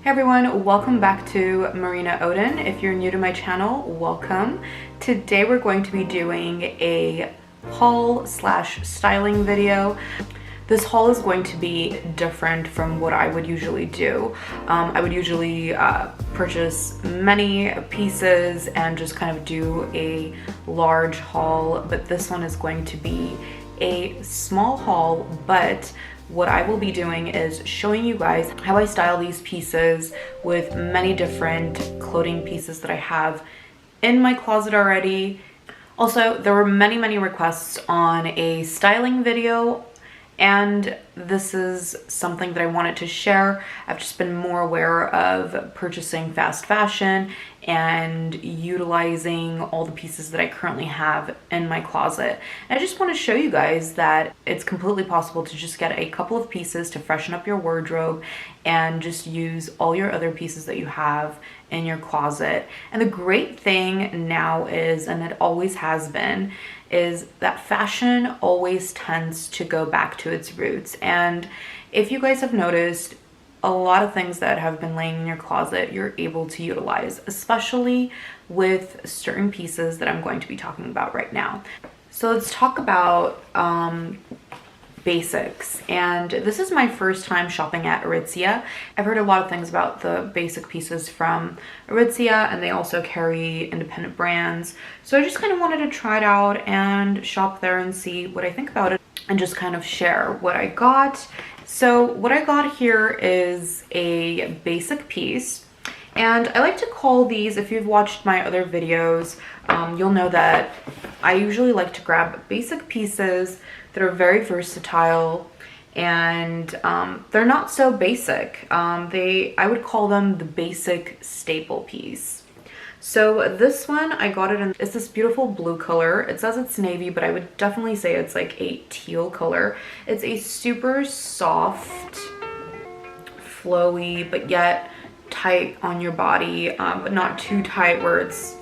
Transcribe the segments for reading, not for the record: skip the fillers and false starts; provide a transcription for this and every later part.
Hey everyone, welcome back to Marina Odin. If you're new to my channel, welcome. Today we're going to be doing a haul slash styling video. This haul is going to be different from what I would usually do. I would usually purchase many pieces and just kind of do a large haul, but this one is going to be a small haul, but what I will be doing is showing you guys how I style these pieces with many different clothing pieces that I have in my closet already. Also, there were many requests on a styling video, and this is something that I wanted to share. I've just been more aware of purchasing fast fashion and utilizing all the pieces that I currently have in my closet. And I just want to show you guys that it's completely possible to just get a couple of pieces to freshen up your wardrobe and just use all your other pieces that you have in your closet. And the great thing now is, and it always has been, is that fashion always tends to go back to its roots. And if you guys have noticed, a lot of things that have been laying in your closet you're able to utilize, especially with certain pieces that I'm going to be talking about right now. So let's talk about basics. And this is my first time shopping at Aritzia. I've heard a lot of things about the basic pieces from Aritzia, and they also carry independent brands. So I just kind of wanted to try it out and shop there and see what I think about it and just kind of share what I got. So what I got here is a basic piece, and I like to call these, if you've watched my other videos, you'll know that I usually like to grab basic pieces that are very versatile, and they're not so basic. I would call them the basic staple piece. So this one, I got it in, it's this beautiful blue color. It says it's navy, but I would definitely say it's like a teal color. It's a super soft, flowy, but yet tight on your body, but not too tight where it's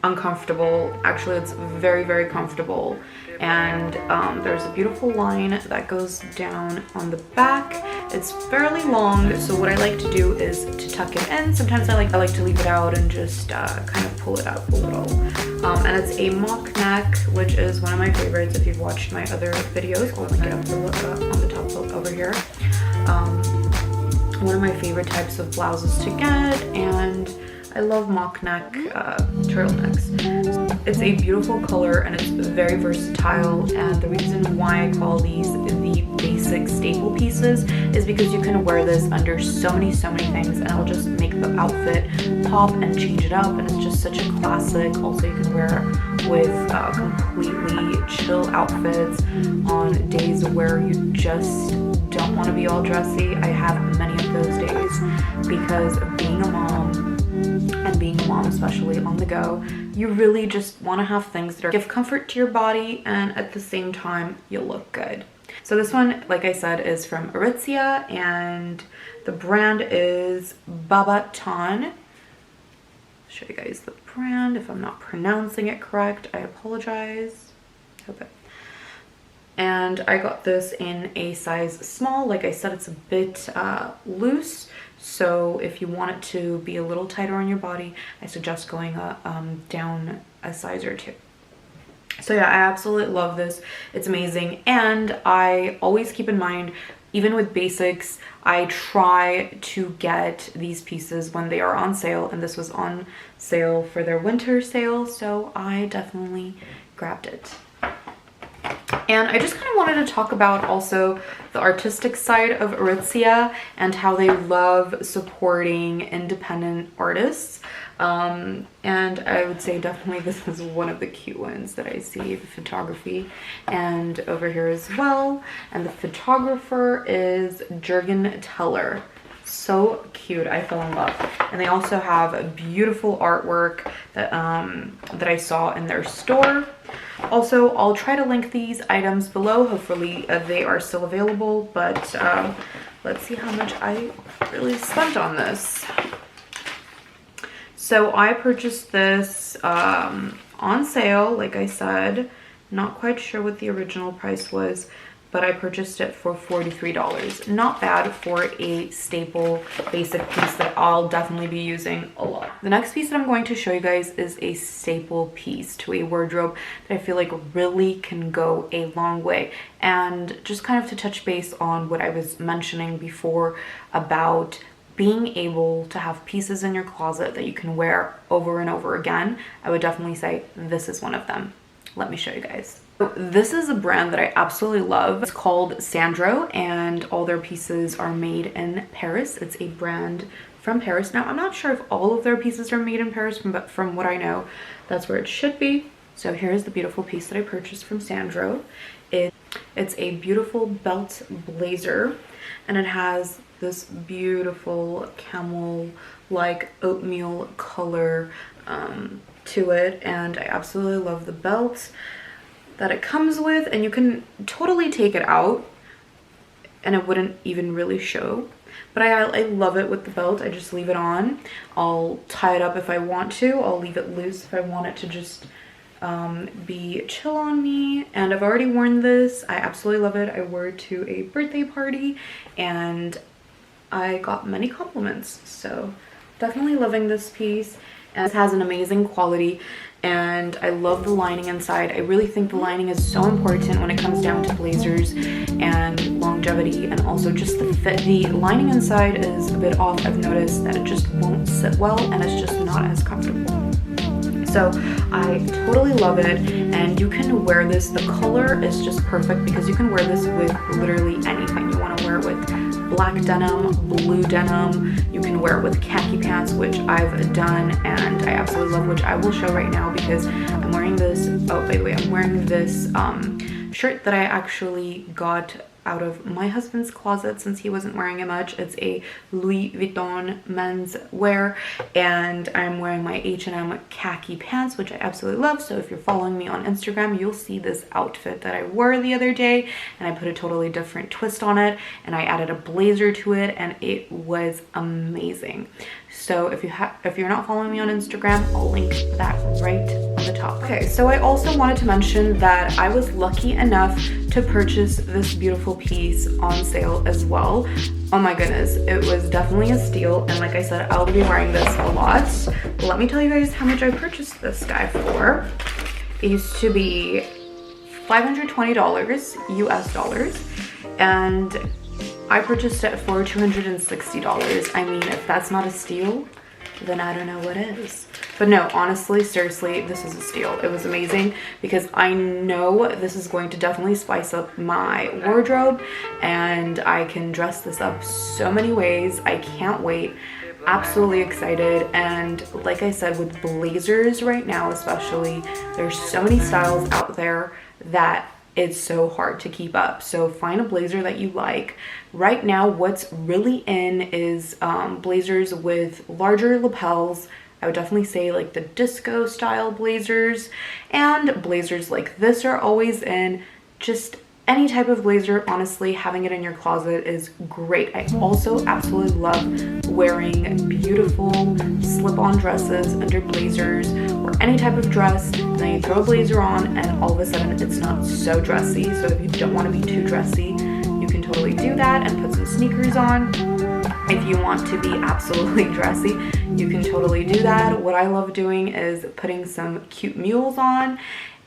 uncomfortable. Actually, it's very comfortable. And there's a beautiful line that goes down on the back. It's fairly long, so what I like to do is to tuck it in. Sometimes I like to leave it out and just kind of pull it up a little. And it's a mock neck, which is one of my favorites. If you've watched my other videos, I'll link it up on the top over here. One of my favorite types of blouses to get, and I love mock neck turtlenecks. It's a beautiful color and it's very versatile, and the reason why I call these the basic staple pieces is because you can wear this under so many things, and it'll just make the outfit pop and change it up, and it's just such a classic. Also, you can wear it with completely chill outfits on days where you just don't want to be all dressy. I have many of those days because being a mom, and being a mom, especially on the go, you really just want to have things that give comfort to your body, and at the same time you'll look good. So this one, like I said, is from Aritzia, and the brand is Babaton. Show you guys the brand. If I'm not pronouncing it correct, I apologize. Okay. And I got this in a size small. Like I said, it's a bit loose. So if you want it to be a little tighter on your body, I suggest going down a size or two. So yeah, I absolutely love this. It's amazing. And I always keep in mind, even with basics, I try to get these pieces when they are on sale. And this was on sale for their winter sale, so I definitely grabbed it. And I just kind of wanted to talk about also the artistic side of Aritzia and how they love supporting independent artists. And I would say definitely this is one of the cute ones that I see, the photography, and over here as well. And the photographer is Jürgen Teller. So cute. I fell in love. And they also have a beautiful artwork that I saw in their store. Also, I'll try to link these items below. Hopefully they are still available, but let's see how much I really spent on this. So I purchased this on sale, like I said. Not quite sure what the original price was, but I purchased it for $43. Not bad for a staple basic piece that I'll definitely be using a lot. The next piece that I'm going to show you guys is a staple piece to a wardrobe that I feel like really can go a long way. And just kind of to touch base on what I was mentioning before about being able to have pieces in your closet that you can wear over and over again, I would definitely say this is one of them. Let me show you guys. So this is a brand that I absolutely love. It's called Sandro, and all their pieces are made in Paris. It's a brand from Paris. Now, I'm not sure if all of their pieces are made in Paris, but from what I know, that's where it should be. So here's the beautiful piece that I purchased from Sandro. It's a beautiful belt blazer, and it has this beautiful camel-like oatmeal color to it, and I absolutely love the belt that it comes with, and you can totally take it out and it wouldn't even really show, but I love it with the belt. I just leave it on. I'll tie it up if I want to. I'll leave it loose if I want it to just be chill on me. And I've already worn this. I absolutely love it. I wore it to a birthday party and I got many compliments, so definitely loving this piece. And it has an amazing quality, and I love the lining inside. I really think the lining is so important when it comes down to blazers and longevity, and also just the fit. The lining inside is a bit off. I've noticed that it just won't sit well and it's just not as comfortable. So I totally love it, and you can wear this. The color is just perfect because you can wear this with literally anything. You want to wear it with black denim, blue denim. You can wear it with khaki pants, which I've done and I absolutely love, which I will show right now because I'm wearing this. Oh, by the way, I'm wearing this shirt that I actually got out of my husband's closet since he wasn't wearing it much. It's a Louis Vuitton men's wear, and I'm wearing my H&M khaki pants, which I absolutely love. So if you're following me on Instagram, you'll see this outfit that I wore the other day, and I put a totally different twist on it, and I added a blazer to it, and it was amazing. So if you're not following me on Instagram, I'll link that right on the top. Okay, so I also wanted to mention that I was lucky enough to purchase this beautiful piece on sale as well. Oh my goodness, it was definitely a steal, and like I said, I'll be wearing this a lot. But let me tell you guys how much I purchased this guy for. It used to be $520 US dollars, and I purchased it for $260. I mean, if that's not a steal, then I don't know what is. But no, honestly, seriously, this is a steal. It was amazing because I know this is going to definitely spice up my wardrobe, and I can dress this up so many ways. I can't wait. Absolutely excited. And like I said, with blazers right now especially, there's so many styles out there that it's so hard to keep up. So find a blazer that you like. Right now, what's really in is blazers with larger lapels. I would definitely say like the disco style blazers, and blazers like this are always in. Just any type of blazer, honestly, having it in your closet is great. I also absolutely love wearing beautiful slip-on dresses under blazers, or any type of dress, and then you throw a blazer on and all of a sudden it's not so dressy. So if you don't want to be too dressy, you can totally do that and put some sneakers on. If you want to be absolutely dressy, you can totally do that. What I love doing is putting some cute mules on,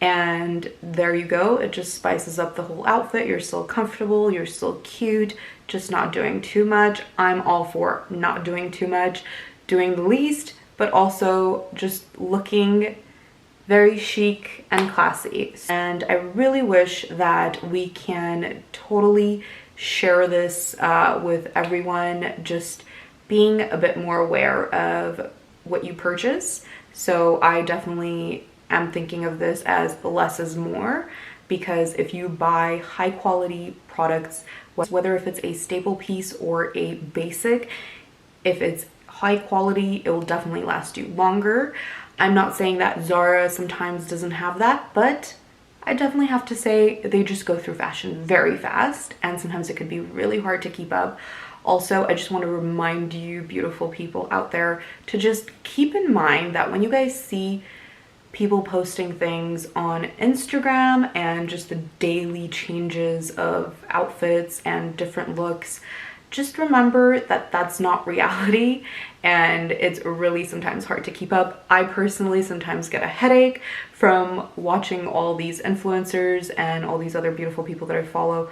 and there you go. It just spices up the whole outfit. You're still comfortable, you're still cute, just not doing too much. I'm all for not doing too much, doing the least, but also just looking very chic and classy. And I really wish that we can totally share this with everyone, just being a bit more aware of what you purchase. So I definitely am thinking of this as less is more, because if you buy high quality products, whether if it's a staple piece or a basic, if it's high quality, it will definitely last you longer. I'm not saying that Zara sometimes doesn't have that, but I definitely have to say they just go through fashion very fast, and sometimes it could be really hard to keep up. Also, I just want to remind you beautiful people out there to just keep in mind that when you guys see people posting things on Instagram and just the daily changes of outfits and different looks, just remember that that's not reality, and it's really sometimes hard to keep up. I personally sometimes get a headache from watching all these influencers and all these other beautiful people that I follow,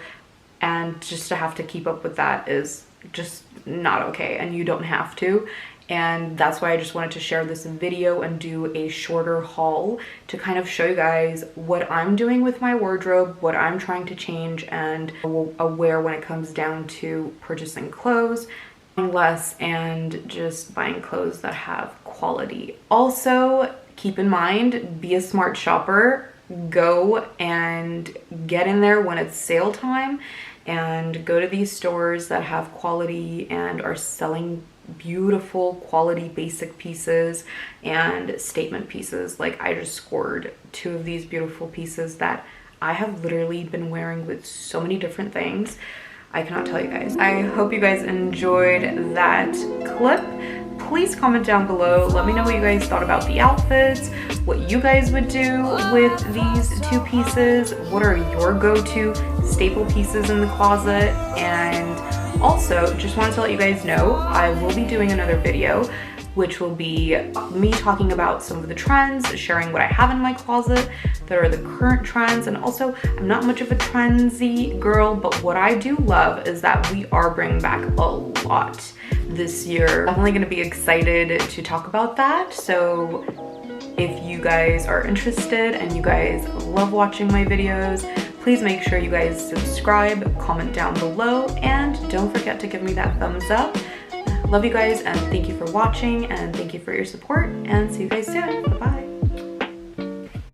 and just to have to keep up with that is just not okay, and you don't have to. And that's why I just wanted to share this video and do a shorter haul to kind of show you guys what I'm doing with my wardrobe, what I'm trying to change and aware when it comes down to purchasing clothes, buying less, and just buying clothes that have quality. Also, keep in mind, be a smart shopper. Go and get in there when it's sale time and go to these stores that have quality and are selling beautiful quality basic pieces and statement pieces. Like, I just scored 2 of these beautiful pieces that I have literally been wearing with so many different things. I cannot tell you guys. I hope you guys enjoyed that clip. Please comment down below. Let me know what you guys thought about the outfits, what you guys would do with these 2 pieces, what are your go-to staple pieces in the closet, and also just wanted to let you guys know I will be doing another video which will be me talking about some of the trends, sharing what I have in my closet that are the current trends. And also, I'm not much of a trendy girl, but what I do love is that we are bringing back a lot this year. Definitely gonna be excited to talk about that. So if you guys are interested and you guys love watching my videos, please make sure you guys subscribe, comment down below, and don't forget to give me that thumbs up. Love you guys, and thank you for watching, and thank you for your support, and see you guys soon. Bye-bye.